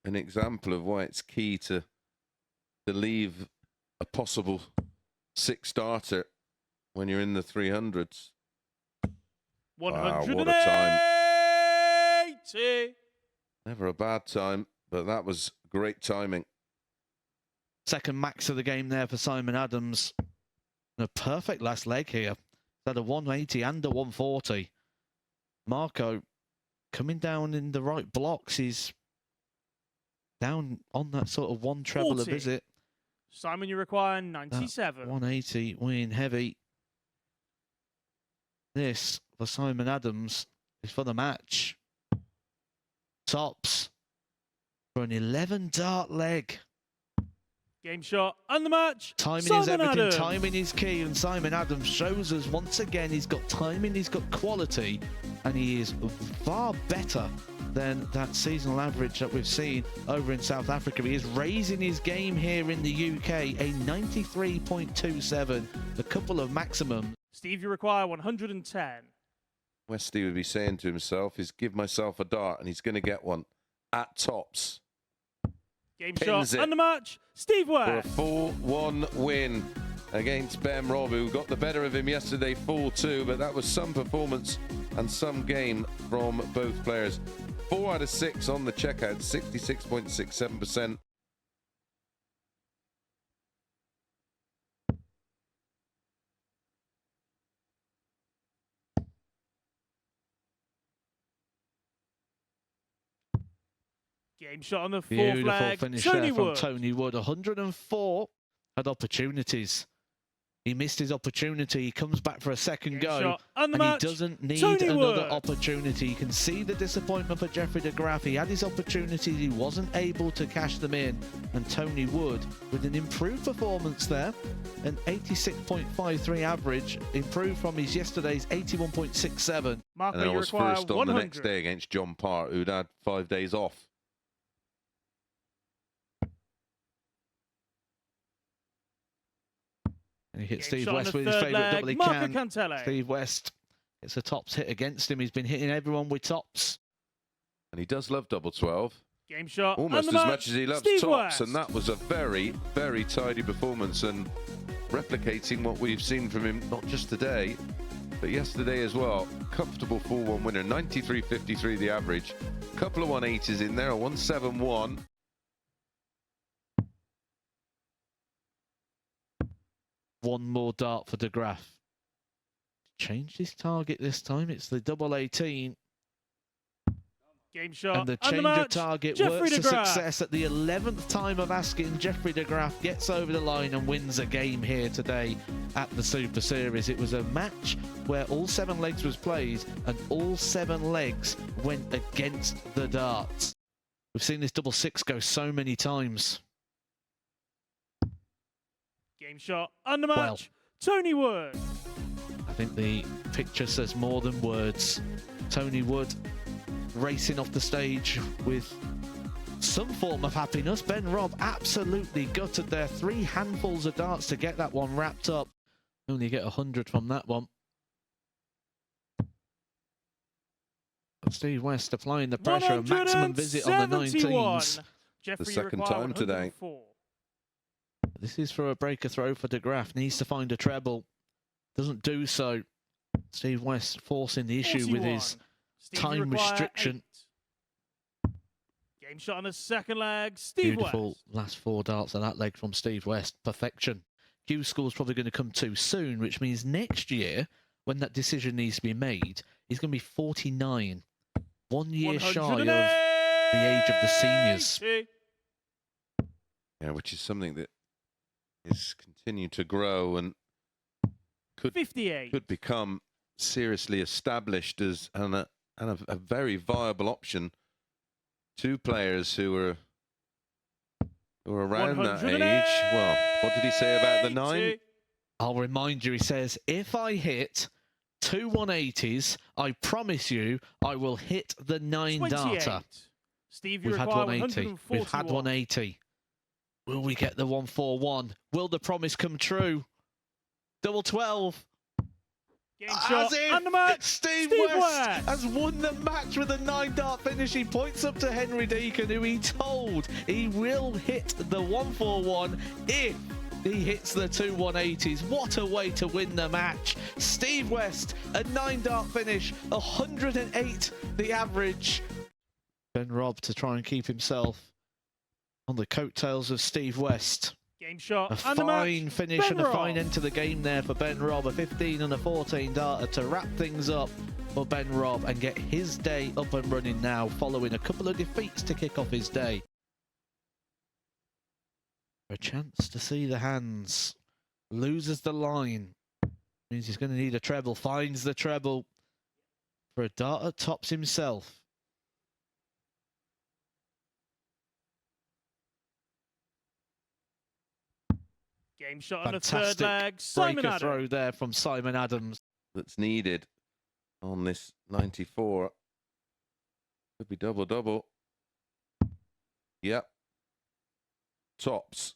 an example of why it's key to leave a possible 6 darter when you're in the 300s. 180. Wow, what a time. Never a bad time, but that was great timing. Second max of the game there for Simon Adams. And a perfect last leg here. Had a 180 and a 140. Marco coming down in the right blocks. He's down on that sort of one treble a visit. Simon, you require 97. 180 weighing heavy. This for Simon Adams is for the match. Tops for an 11 dart leg. Game shot and the match. Timing Simon is everything. Adams. Timing is key, and Simon Adams shows us once again he's got timing, he's got quality, and he is far better than that seasonal average that we've seen over in South Africa. He is raising his game here in the UK, a 93.27, a couple of maximums. Steve, you require 110. Westy would be saying to himself, is give myself a dart, and he's going to get one at tops. Game Pins shot it and the match. Steve West. For a 4-1 win against Ben Robb, who got the better of him yesterday 4-2, but that was some performance and some game from both players. 4 out of 6 on the checkout, 66.67%. Game shot on the fourth Beautiful flag. finish Tony there from Wood. Tony Wood. 104 had opportunities. He missed his opportunity. He comes back for a second Game go, shot and the and match. he doesn't need Tony another Wood. opportunity. You can see the disappointment for Jeffrey de Graaf. He had his opportunities. He wasn't able to cash them in. And Tony Wood, with an improved performance there, an 86.53 average, improved from his yesterday's 81.67. Marco, And I you was require first on 100. the next day against John Part, who'd had 5 days off. And he hit Game Steve shot on West the with his third favourite leg. double he Marco can. Cantele. Steve West gets a tops hit against him. He's been hitting everyone with tops. And he does love double 12. Game shot Almost and the as match. much as he loves Steve tops. West. And that was a very, very tidy performance, and replicating what we've seen from him, not just today, but yesterday as well. Comfortable 4-1 winner, 93.53 the average. Couple of 180s in there, a 171. One more dart for de Graaf. Changed his target this time. It's the double 18. Game shot And the and change the of match. target Jeffrey works de to Graaf. success at the 11th time of asking. Jeffrey de Graaf gets over the line and wins a game here today at the Super Series. It was a match where all 7 legs was played and all 7 legs went against the darts. We've seen this double 6 go so many times. Game shot and the match. Well, Tony Wood. I think the picture says more than words. Tony Wood racing off the stage with some form of happiness. Ben Robb absolutely gutted there. 3 handfuls of darts to get that one wrapped up. Only get 100 from that one. But Steve West applying the pressure. A maximum visit on the 19s. Jeffrey, The you second require time today. 104. This is for a breaker throw for de Graaf. Needs to find a treble. Doesn't do so. Steve West forcing the issue with 41. his Steve, you time require restriction. 8. Game shot on the second leg. Steve Beautiful West. last 4 darts on that leg from Steve West. Perfection. Q score's probably going to come too soon, which means next year, when that decision needs to be made, he's going to be 49. 1 year shy of the age of the seniors. Yeah, which is something that is continuing to grow and could 58. could become seriously established as a very viable option to players who are around that age. Well, what did he say about the 9? I'll remind you, he says, if I hit 2 180s, I promise you I will hit the 9 darter. Steve, you We've had require 180. We've had 180. Will we get the 141? Will the promise come true? Double 12. Game shot. As if And the match. Steve West has won the match with a 9-dart finish. He points up to Henry Deacon, who he told he will hit the 141 if he hits the 2 180s. What a way to win the match. Steve West, a 9-dart finish, 108 the average. Ben Robb to try and keep himself on the coattails of Steve West. Game shot. A And the fine match. finish Ben and a Robb. fine end to the game there for Ben Robb. A 15 and a 14 darter to wrap things up for Ben Robb and get his day up and running now, following a couple of defeats to kick off his day. A chance to see the hands. Loses the line. Means he's going to need a treble. Finds the treble for a darter tops himself. Game shot on the Fantastic third leg. Simon breaker Adams. throw there from Simon Adams. That's needed on this 94. Could be double-double. Yep. Tops.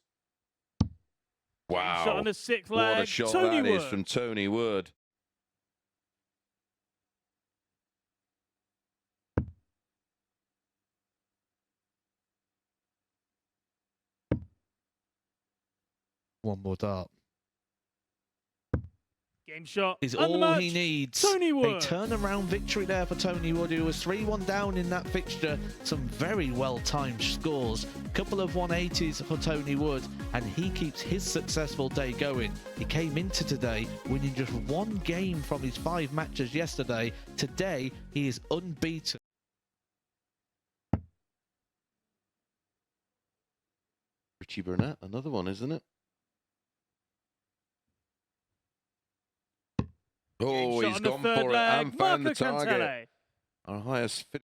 Wow. Shot on the sixth leg. What a shot Tony that is Wood. from Tony Wood. One more dart. Game shot. Is And the all match. he needs. Tony Wood. A turnaround victory there for Tony Wood, who was 3-1 down in that fixture. Some very well-timed scores. Couple of 180s for Tony Wood, and he keeps his successful day going. He came into today winning just one game from his 5 matches yesterday. Today, he is unbeaten. Richie Burnett, another one, isn't it? Oh, Game he's shot on the gone third for it leg. and found the Marco target. Cantele. Our highest fit.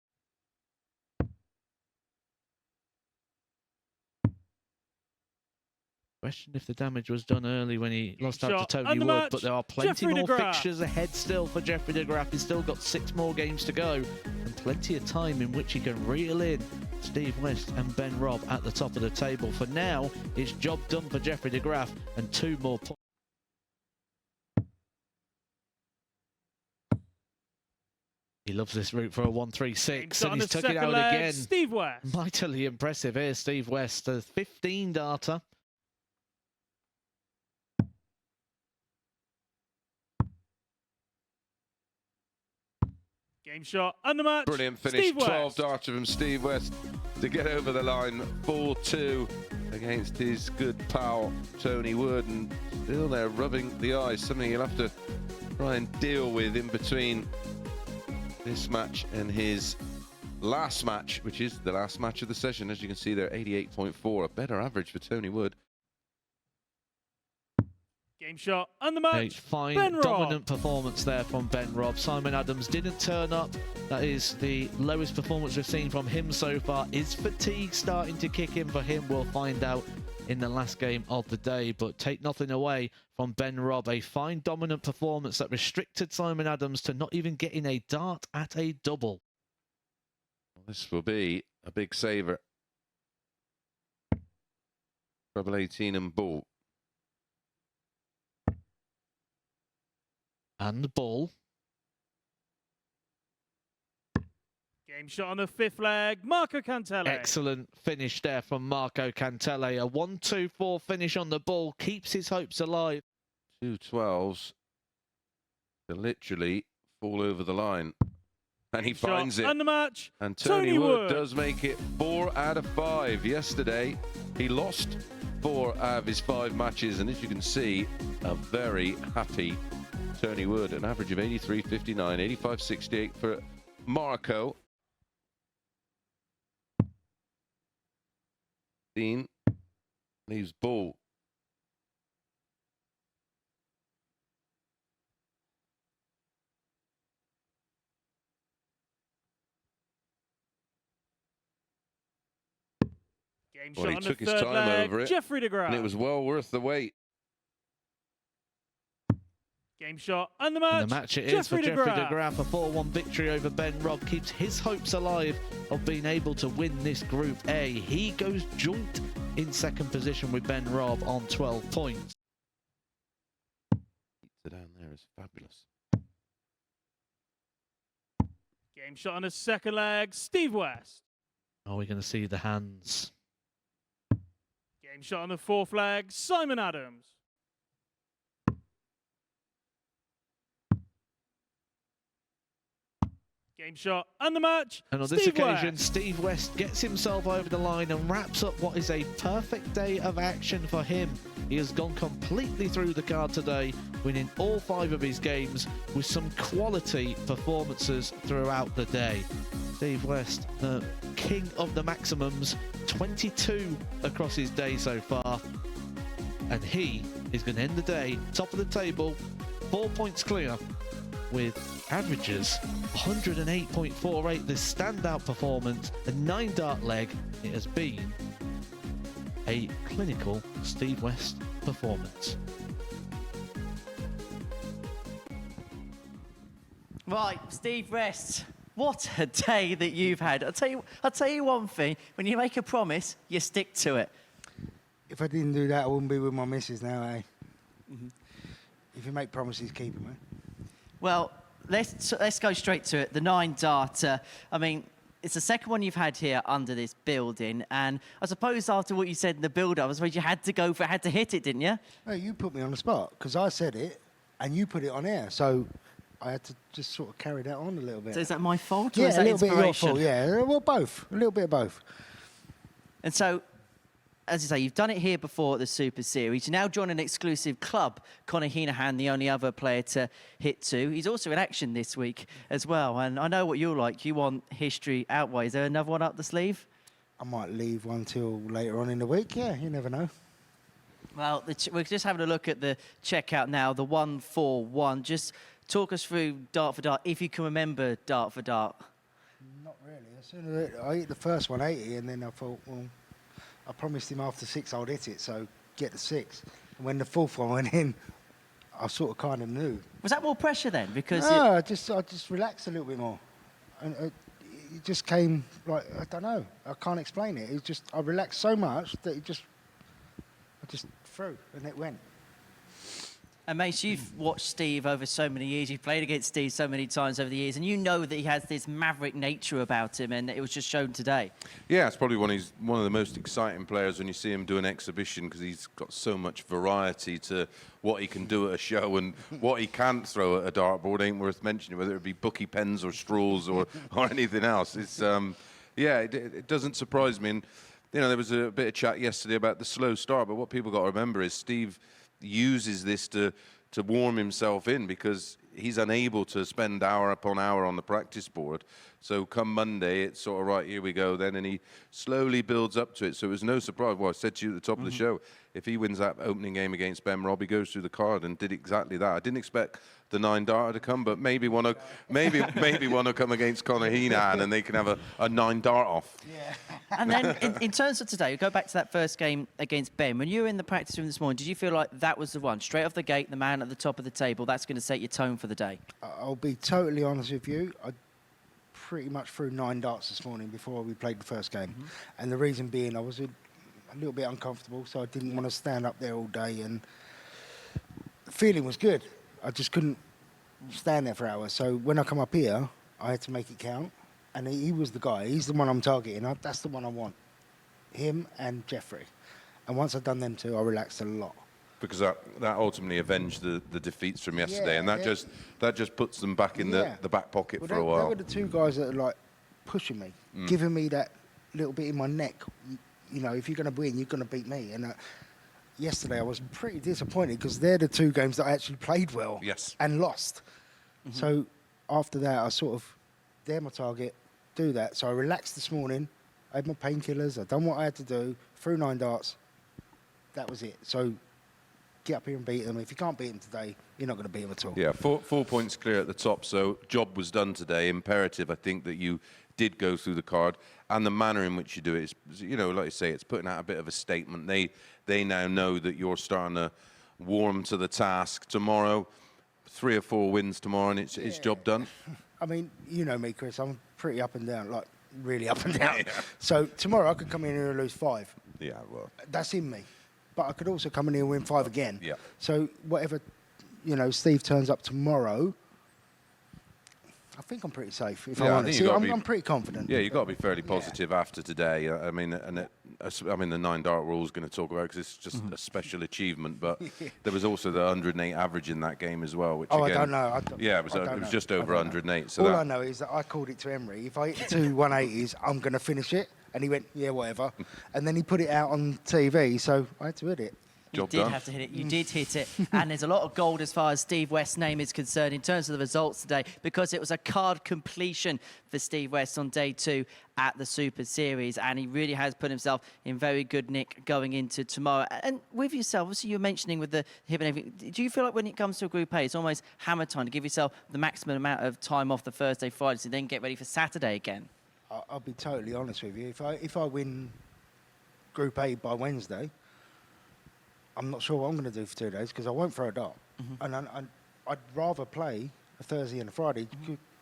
Question if the damage was done early when he lost out to shot. Tony And the Wood, match, but there are plenty Jeffrey more de Graaf. fixtures ahead still for Jeffrey de Graaf. He's still got 6 more games to go and plenty of time in which he can reel in Steve West and Ben Robb at the top of the table. For now, it's job done for Jeffrey de Graaf and 2 more points. He loves this route for a 136 and he's took it out again. Steve West. Mightily impressive here, Steve West. A 15 darter. Game shot. And the match. Brilliant finish. Steve 12 West. darter from Steve West to get over the line. 4-2 against his good pal Tony Wood, and still there rubbing the eyes. Something he'll have to try and deal with in between this match and his last match, which is the last match of the session. As you can see there, 88.4, a better average for Tony Wood. Game shot. And the A match. fine, Ben Robb. dominant performance there from Ben Robb. Simon Adams didn't turn up. That is the lowest performance we've seen from him so far. Is fatigue starting to kick in for him? We'll find out in the last game of the day, but take nothing away from Ben Robb. A fine, dominant performance that restricted Simon Adams to not even getting a dart at a double. This will be a big saver. Treble 18 and ball. And bull. Game shot on the fifth leg. Marco Cantele. Excellent finish there from Marco Cantele. A 1-2-4 finish on the ball keeps his hopes alive. 2 12s to literally fall over the line. And he Shot finds it. And the match. And Tony Tony Wood Wood does make it 4 out of 5. Yesterday, he lost 4 out of his 5 matches. And as you can see, a very happy Tony Wood. An average of 83.59, 85.68 for Marco. Dean leaves ball. Game Well, shot he on took the his third time leg. over it, Jeffrey de Graaf. and it was well worth the wait. Game shot and the match. And the match it is for Jeffrey de Graaf. A 4-1 victory over Ben Robb keeps his hopes alive of being able to win this Group A. He goes joint in second position with Ben Robb on 12 points. Pizza down there is fabulous. Game shot on the second leg, Steve West. Are we going to see the hands? Game shot on the fourth leg, Simon Adams. Game shot and the match. And on this occasion, Steve West gets himself over the line and wraps up what is a perfect day of action for him. He has gone completely through the card today, winning all 5 of his games with some quality performances throughout the day. Steve West, the king of the maximums, 22 across his day so far. And he is going to end the day top of the table, 4 points clear, with averages 108.48, this standout performance, a 9 dart leg. It has been a clinical Steve West performance. Right, Steve West, what a day that you've had. I'll tell you one thing, when you make a promise, you stick to it. If I didn't do that, I wouldn't be with my missus now, eh? If you make promises, keep them, eh? Well, let's go straight to it. The 9 darter. I mean, it's the second one you've had here under this building, and I suppose after what you said in the build-up, I suppose you had to go for it, had to hit it, didn't you? No, you put me on the spot because I said it, and you put it on air, so I had to just sort of carry that on a little bit. So is that my fault, or Yeah, is that a little bit your inspiration? fault. Yeah, well, both. A little bit of both. And so, as you say, you've done it here before at the Super Series. You now join an exclusive club, Conor Heenahan, the only other player to hit 2. He's also in action this week as well. And I know what you're like. You want history outweigh. Is there another one up the sleeve? I might leave one till later on in the week. Yeah, you never know. Well, we're just having a look at the checkout now, the 1-4-1. Just talk us through dart for dart, if you can remember dart for dart. Not really. As soon as I hit the first 180, and then I thought, well, I promised him after 6 I'd hit it, so get the 6. And when the fourth one went in, I sort of kind of knew. Was that more pressure then? Because no, I just relaxed a little bit more, and it just came like, I don't know, I can't explain it. It just, I relaxed so much that I just threw and it went. And Mace, you've watched Steve over so many years. You've played against Steve so many times over the years, and you know that he has this maverick nature about him, and it was just shown today. Yeah, it's probably one of the most exciting players when you see him do an exhibition, because he's got so much variety to what he can do at a show, and what he can't throw at a dartboard ain't worth mentioning, whether it be bookie pens or straws or anything else. It's yeah, it doesn't surprise me. And you know, there was a bit of chat yesterday about the slow start, but what people got to remember is Steve uses this to warm himself in, because he's unable to spend hour upon hour on the practice board. So come Monday, it's sort of right, here we go then, and he slowly builds up to it. So it was no surprise. Well, I said to you at the top of the show, if he wins that opening game against Ben Robb, he goes through the card, and did exactly that. I didn't expect the 9 darter to come, but maybe one will come against Conor Heenahan, and they can have a 9 dart off. Yeah. And then in terms of today, go back to that first game against Ben. When you were in the practice room this morning, did you feel like that was the one? Straight off the gate, the man at the top of the table, that's going to set your tone for the day? I'll be totally honest with you. I pretty much threw 9 darts this morning before we played the first game. And the reason being, I was a little bit uncomfortable, so I didn't want to stand up there all day, and the feeling was good. I just couldn't stand there for hours. So when I come up here, I had to make it count. And he was the guy. He's the one I'm targeting. That's the one I want. Him and Jeffrey. And once I'd done them 2, I relaxed a lot. Because that ultimately avenged the defeats from yesterday, Yeah, and that just puts them back in the back pocket for a while. They were the 2 guys that are like pushing me, giving me that little bit in my neck. You know, if you're going to win, you're going to beat me. And yesterday I was pretty disappointed, because they're the 2 games that I actually played well and lost. So after that, I sort of, they're my target, do that. So I relaxed this morning, I had my painkillers, I done what I had to do, threw 9 darts. That was it. So get up here and beat them. If you can't beat them today, you're not going to beat them at all. Yeah, 4 points clear at the top, so job was done today. Imperative, I think, that you did go through the card, and the manner in which you do it is, you know, like you say, it's putting out a bit of a statement. They now know that you're starting to warm to the task. Tomorrow, 3 or 4 wins tomorrow, and it's job done. I mean, you know me, Chris, I'm pretty up and down, like really up and down. So tomorrow I could come in here and lose 5. Yeah, well, That's in me. But I could also come in here and win 5 again. Yeah. So whatever, you know, Steve turns up tomorrow, I think I'm pretty safe, if Yeah, I'm I honest. think you gotta I'm be- pretty confident. Yeah, you've got to be fairly positive after today. I mean, the 9 dart we're always going to talk about because it's just a special achievement. But there was also the 108 average in that game as well. Which Oh, again, I don't know. Yeah, it was I don't know. just I over don't know. 108. So All that, I know is that I called it to Emery. If I hit the 2 180s, I'm going to finish it. And he went, yeah, whatever. And then he put it out on TV, so I had to hit it. You Job did done. have to hit it. You did hit it. And there's a lot of gold as far as Steve West's name is concerned in terms of the results today, because it was a card completion for Steve West on day 2 at the Super Series. And he really has put himself in very good nick going into tomorrow. And with yourself, obviously you're mentioning with the hip and everything, do you feel like when it comes to a Group A, it's almost hammer time to give yourself the maximum amount of time off the Thursday, Friday, to then get ready for Saturday again? I'll be totally honest with you. If I win Group A by Wednesday, I'm not sure what I'm going to do for 2 days because I won't throw a dart. And I'd rather play a Thursday and a Friday.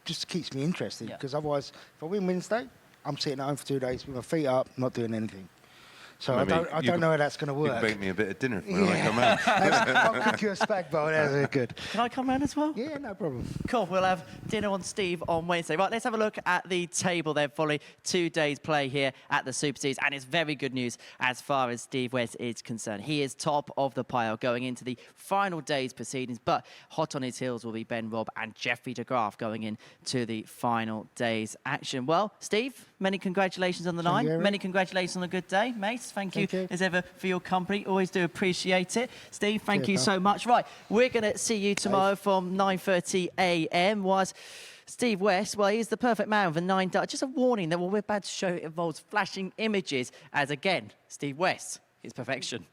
Just keeps me interested because otherwise, if I win Wednesday, I'm sitting at home for 2 days with my feet up, not doing anything. So Maybe I don't know how that's going to you work. can bake me a bit of dinner when I come out. I'll cook you a spag bowl. That's good. Can I come round as well? Yeah, no problem. Cool, we'll have dinner on Steve on Wednesday. Right, let's have a look at the table then following 2 days play here at the Super Series. And it's very good news as far as Steve West is concerned. He is top of the pile going into the final day's proceedings, but hot on his heels will be Ben Robb and Jeffrey de Graaf going into the final day's action. Well, Steve, many congratulations on the Thank line. you, Eric. Many congratulations on a good day, mate. Thank you Thank you. as ever for your company. Always do appreciate it. Steve, thank Cheers, you pal. so much. Right, we're going to see you tomorrow from 9:30 a.m. Was Steve West, well, he's the perfect man with a 9 dart. Just a warning that what we're about to show involves flashing images, as again, Steve West is perfection.